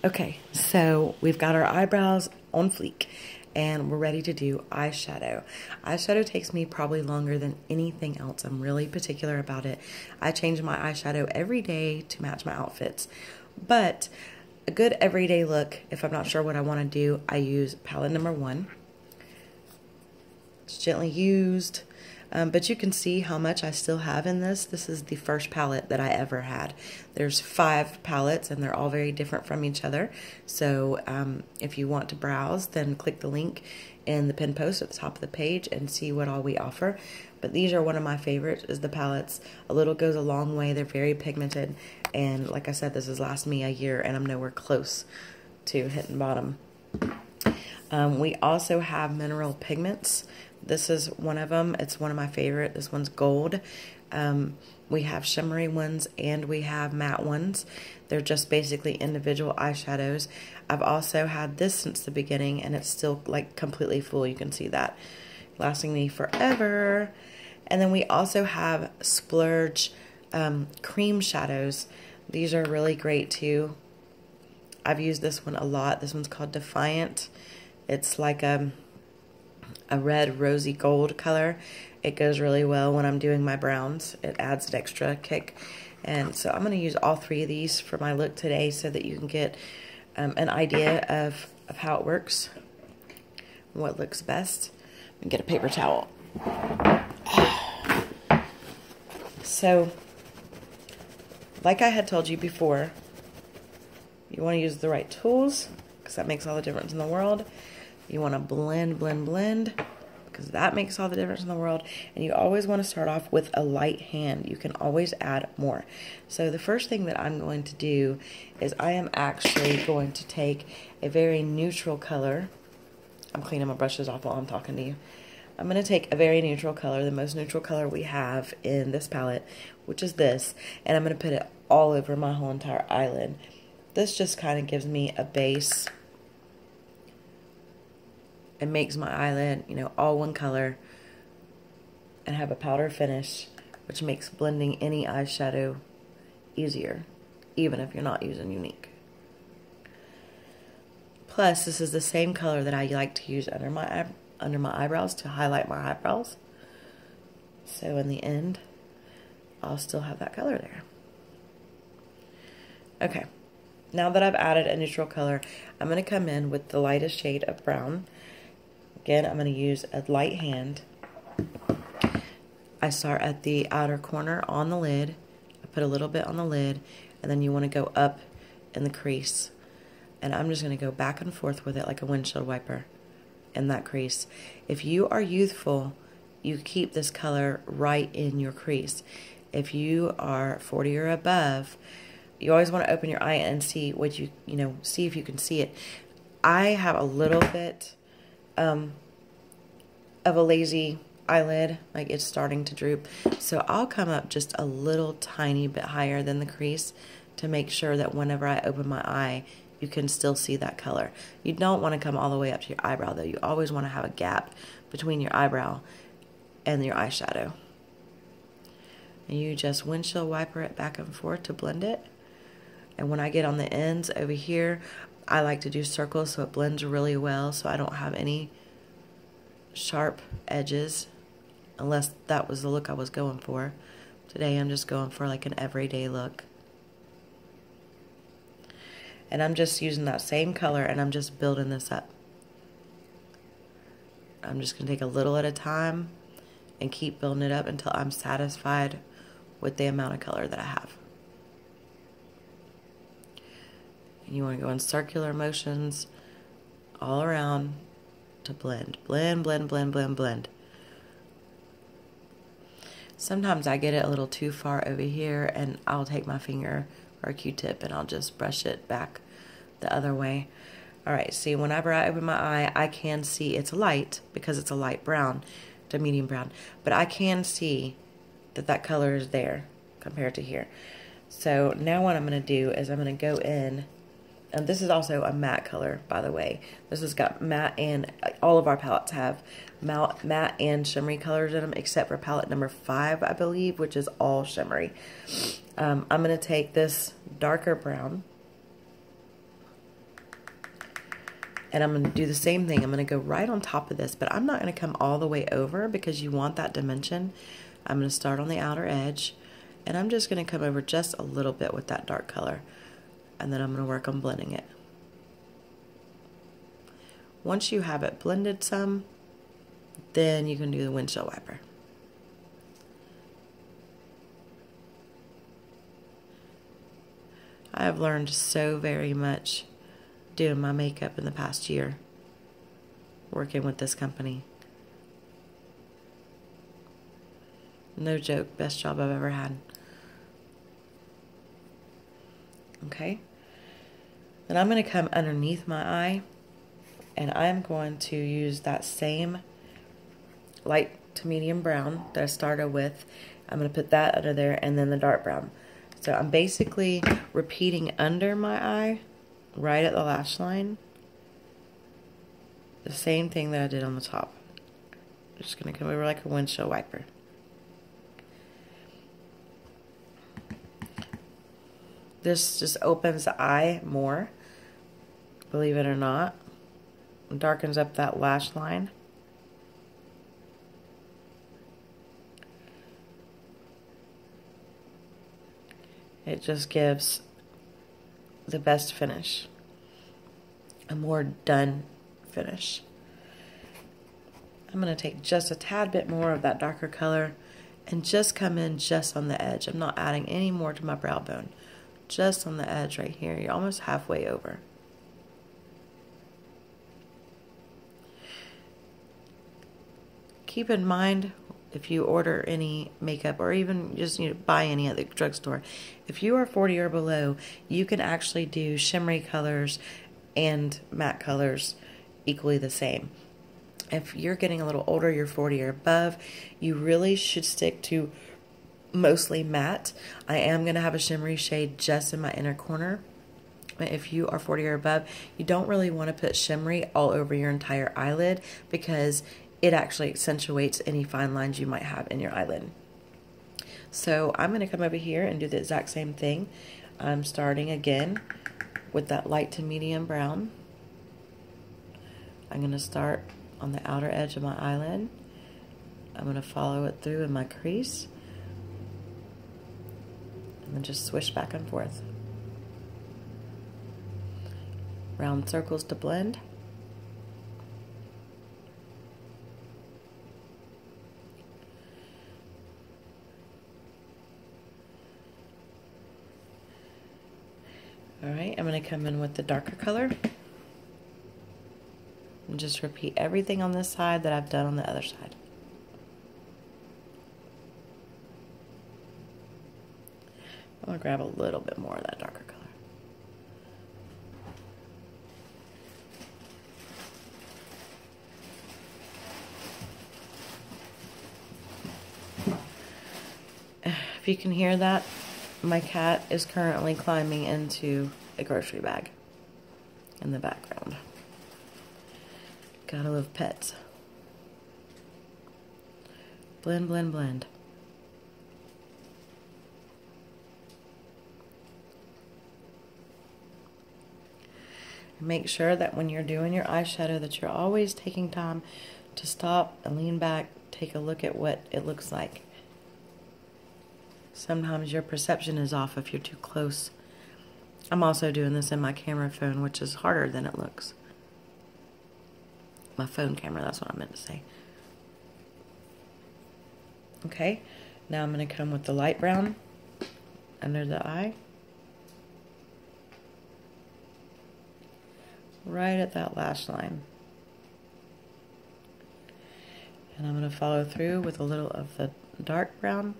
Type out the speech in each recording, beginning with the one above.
Okay, so we've got our eyebrows on fleek and we're ready to do eyeshadow. Eyeshadow takes me probably longer than anything else. I'm really particular about it. I change my eyeshadow every day to match my outfits. But a good everyday look, if I'm not sure what I want to do, I use palette number 1. It's gently used. But you can see how much I still have in this. This is the first palette that I ever had. There's 5 palettes and they're all very different from each other. So if you want to browse, then click the link in the pinned post at the top of the page and see what all we offer. But these are one of my favorites, is the palettes. A little goes a long way. They're very pigmented. And like I said, this has lasted me a year and I'm nowhere close to hitting bottom. We also have mineral pigments. This is one of them. It's one of my favorite. This one's gold. We have shimmery ones and we have matte ones. They're just basically individual eyeshadows. I've also had this since the beginning and it's still like completely full. You can see that. Lasting me forever. And then we also have splurge cream shadows. These are really great too. I've used this one a lot. This one's called Defiant. It's like a red rosy gold color. It goes really well when I'm doing my browns. It adds an extra kick. And so I'm going to use all 3 of these for my look today so that you can get an idea of how it works, what looks best. And get a paper towel. So, like I had told you before, you want to use the right tools because that makes all the difference in the world. You want to blend, blend, blend, because that makes all the difference in the world. And you always want to start off with a light hand. You can always add more. So the first thing that I'm going to do is I am actually going to take a very neutral color. I'm cleaning my brushes off while I'm talking to you. I'm going to take a very neutral color, the most neutral color we have in this palette, which is this, and I'm going to put it all over my whole entire eyelid. This just kind of gives me a base. It makes my eyelid, you know, all one color and have a powder finish, which makes blending any eyeshadow easier, even if you're not using Unique. Plus, this is the same color that I like to use under my eyebrows to highlight my eyebrows. So in the end, I'll still have that color there. Okay, now that I've added a neutral color, I'm going to come in with the lightest shade of brown. Again, I'm going to use a light hand. I start at the outer corner on the lid. I put a little bit on the lid, and then you want to go up in the crease. And I'm just going to go back and forth with it like a windshield wiper in that crease. If you are youthful, you keep this color right in your crease. If you are 40 or above, you always want to open your eye and see what see if you can see it. I have a little bit of a lazy eyelid, like it's starting to droop, so I'll come up just a little tiny bit higher than the crease to make sure that whenever I open my eye, you can still see that color. You don't want to come all the way up to your eyebrow though. You always want to have a gap between your eyebrow and your eyeshadow. And you just windshield wiper it back and forth to blend it. And when I get on the ends over here, I like to do circles so it blends really well, so I don't have any sharp edges, unless that was the look I was going for. Today I'm just going for like an everyday look. And I'm just using that same color and I'm just building this up. I'm just going to take a little at a time and keep building it up until I'm satisfied with the amount of color that I have. And you want to go in circular motions all around to blend. Blend, blend, blend, blend, blend. Sometimes I get it a little too far over here and I'll take my finger or a Q-tip and I'll just brush it back the other way. Alright, see, whenever I open my eye, I can see it's light because it's a light brown to medium brown. But I can see that that color is there compared to here. So now what I'm going to do is I'm going to go in, and this is also a matte color, by the way. This has got matte, and all of our palettes have matte and shimmery colors in them, except for palette number 5, I believe, which is all shimmery. I'm going to take this darker brown, And I'm going to do the same thing. I'm going to go right on top of this, but I'm not going to come all the way over because you want that dimension. I'm going to start on the outer edge, and I'm just going to come over just a little bit with that dark color, and then I'm going to work on blending it. Once you have it blended some, then you can do the windshield wiper. I have learned so very much doing my makeup in the past year, working with this company. No joke, best job I've ever had. Okay, then I'm going to come underneath my eye, and I'm going to use that same light to medium brown that I started with. I'm going to put that under there, and then the dark brown. So I'm basically repeating under my eye, right at the lash line, the same thing that I did on the top. Just going to come over like a windshield wiper. This just opens the eye more, believe it or not. Darkens up that lash line. It just gives the best finish, a more done finish. I'm going to take just a tad bit more of that darker color and just come in just on the edge. I'm not adding any more to my brow bone. Just on the edge right here. You're almost halfway over. Keep in mind, if you order any makeup or even just buy any at the drugstore, if you are 40 or below, you can actually do shimmery colors and matte colors equally the same. If you're getting a little older, you're 40 or above, you really should stick to mostly matte. I am going to have a shimmery shade just in my inner corner. If you are 40 or above, you don't really want to put shimmery all over your entire eyelid because it actually accentuates any fine lines you might have in your eyelid. So I'm going to come over here and do the exact same thing. I'm starting again with that light to medium brown. I'm going to start on the outer edge of my eyelid. I'm going to follow it through in my crease. And then just swish back and forth. Round circles to blend. Alright, I'm going to come in with the darker color. And just repeat everything on this side that I've done on the other side. I'm going to grab a little bit more of that darker color. If you can hear that, my cat is currently climbing into a grocery bag in the background. Gotta love pets. Blend, blend, blend. Make sure that when you're doing your eyeshadow that you're always taking time to stop and lean back, take a look at what it looks like. Sometimes your perception is off if you're too close. I'm also doing this in my camera phone, which is harder than it looks. My phone camera, that's what I meant to say. Okay, now I'm going to come with the light brown under the eye. Right at that lash line. And I'm going to follow through with a little of the dark brown.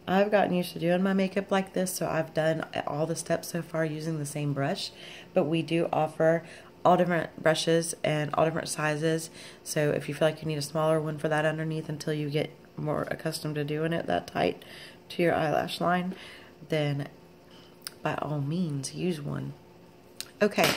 I've gotten used to doing my makeup like this, so I've done all the steps so far using the same brush, but we do offer all different brushes and all different sizes, so if you feel like you need a smaller one for that underneath until you get more accustomed to doing it that tight to your eyelash line, then by all means use one. Okay,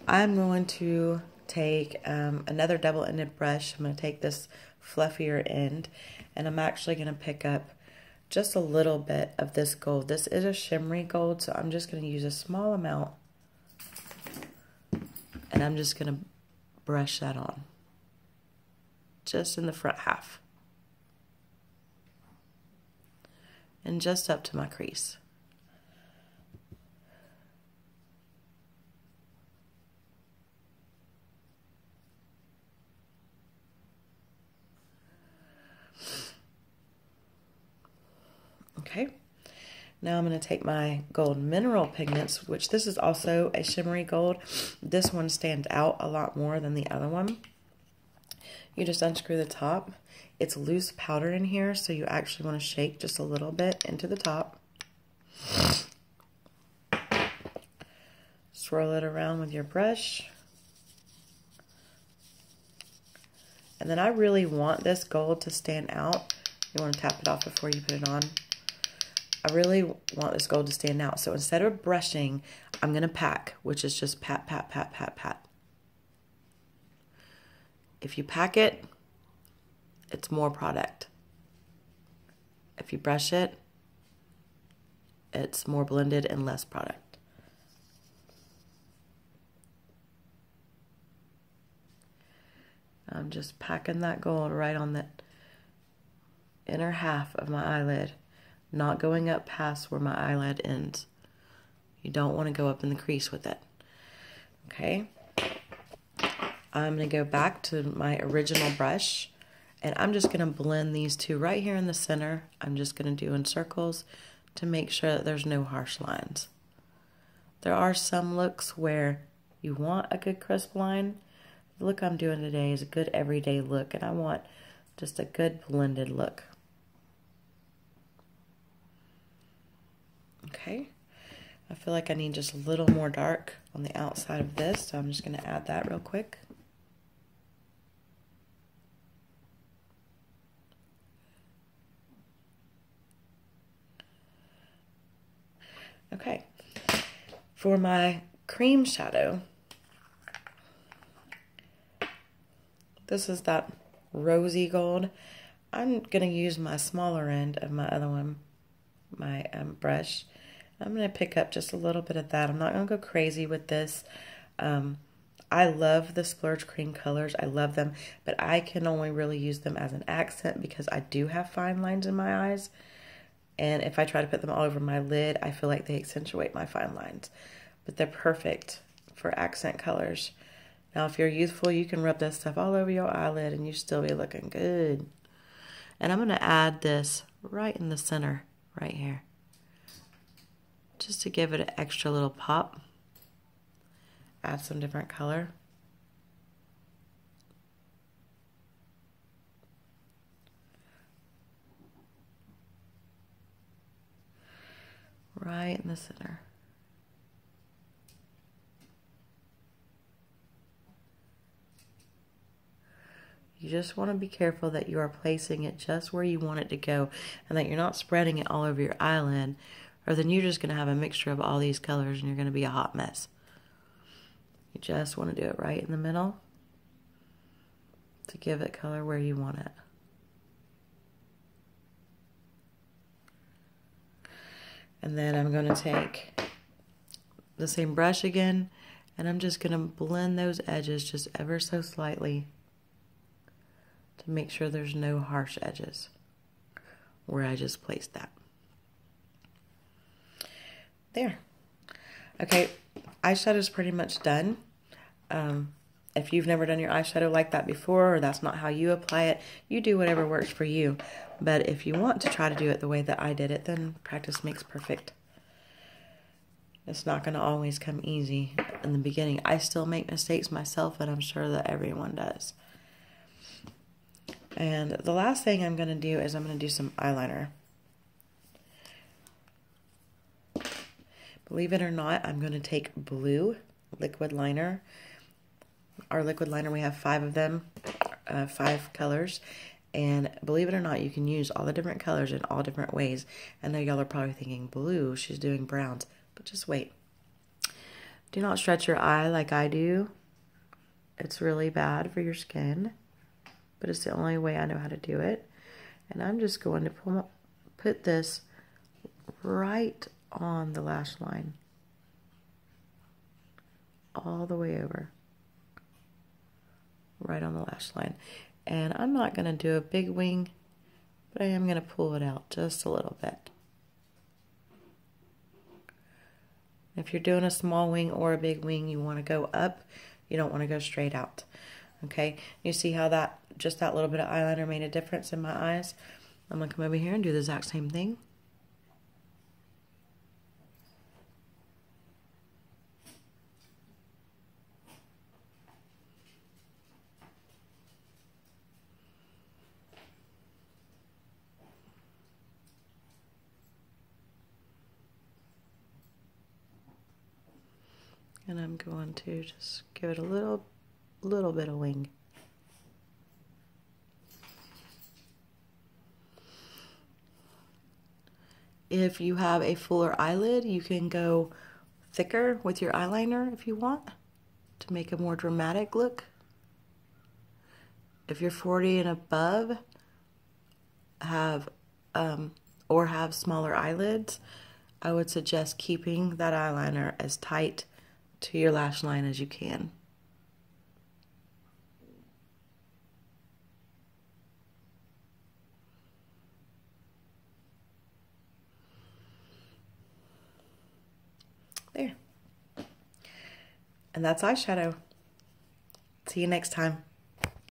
I'm going to take another double-ended brush. I'm going to take this fluffier end, and I'm actually going to pick up just a little bit of this gold. This is a shimmery gold, so I'm just going to use a small amount, and I'm just going to brush that on, just in the front half, and just up to my crease. Okay, now I'm going to take my gold mineral pigments, which this is also a shimmery gold. This one stands out a lot more than the other one. You just unscrew the top. It's loose powder in here, so you actually want to shake just a little bit into the top. Swirl it around with your brush. And then I really want this gold to stand out. You want to tap it off before you put it on. I really want this gold to stand out. So instead of brushing, I'm going to pack, which is just pat, pat, pat, pat, pat. If you pack it, it's more product. If you brush it, it's more blended and less product. I'm just packing that gold right on the inner half of my eyelid. Not going up past where my eyelid ends. You don't want to go up in the crease with it. Okay. I'm going to go back to my original brush, and I'm just going to blend these two right here in the center. I'm just going to do in circles to make sure that there's no harsh lines. There are some looks where you want a good crisp line. The look I'm doing today is a good everyday look, and I want just a good blended look. Okay, I feel like I need just a little more dark on the outside of this, so I'm just going to add that real quick. Okay, for my cream shadow, this is that rosy gold. I'm going to use my smaller end of my other one, my brush. I'm going to pick up just a little bit of that. I'm not going to go crazy with this. I love the splurge cream colors. I love them, but I can only really use them as an accent because I do have fine lines in my eyes. And if I try to put them all over my lid, I feel like they accentuate my fine lines. But they're perfect for accent colors. Now, if you're youthful, you can rub this stuff all over your eyelid and you still be looking good. And I'm going to add this right in the center, right here, just to give it an extra little pop. Add some different color. Right in the center. You just want to be careful that you are placing it just where you want it to go and that you're not spreading it all over your eyelid, or then you're just going to have a mixture of all these colors and you're going to be a hot mess. You just want to do it right in the middle to give it color where you want it. And then I'm going to take the same brush again, and I'm just going to blend those edges just ever so slightly to make sure there's no harsh edges where I just placed that. There. Okay, eyeshadow's pretty much done. If you've never done your eyeshadow like that before, or that's not how you apply it, you do whatever works for you. But if you want to try to do it the way that I did it, then practice makes perfect. It's not going to always come easy in the beginning. I still make mistakes myself, and I'm sure that everyone does. And the last thing I'm going to do is I'm going to do some eyeliner. Believe it or not, I'm going to take blue liquid liner. Our liquid liner, we have 5 of them, 5 colors. And believe it or not, you can use all the different colors in all different ways. I know y'all are probably thinking, blue, she's doing browns. But just wait. Do not stretch your eye like I do. It's really bad for your skin, but it's the only way I know how to do it. And I'm just going to put this right on the lash line, all the way over, right on the lash line. And I'm not going to do a big wing, but I am going to pull it out just a little bit. If you're doing a small wing or a big wing, you want to go up. You don't want to go straight out. Okay, you see how that, just that little bit of eyeliner made a difference in my eyes? I'm going to come over here and do the exact same thing. And I'm going to just give it a little bit of wing. If you have a fuller eyelid, you can go thicker with your eyeliner if you want to make a more dramatic look. If you're 40 and above, have smaller eyelids, I would suggest keeping that eyeliner as tight to your lash line as you can. There. And that's eyeshadow. See you next time.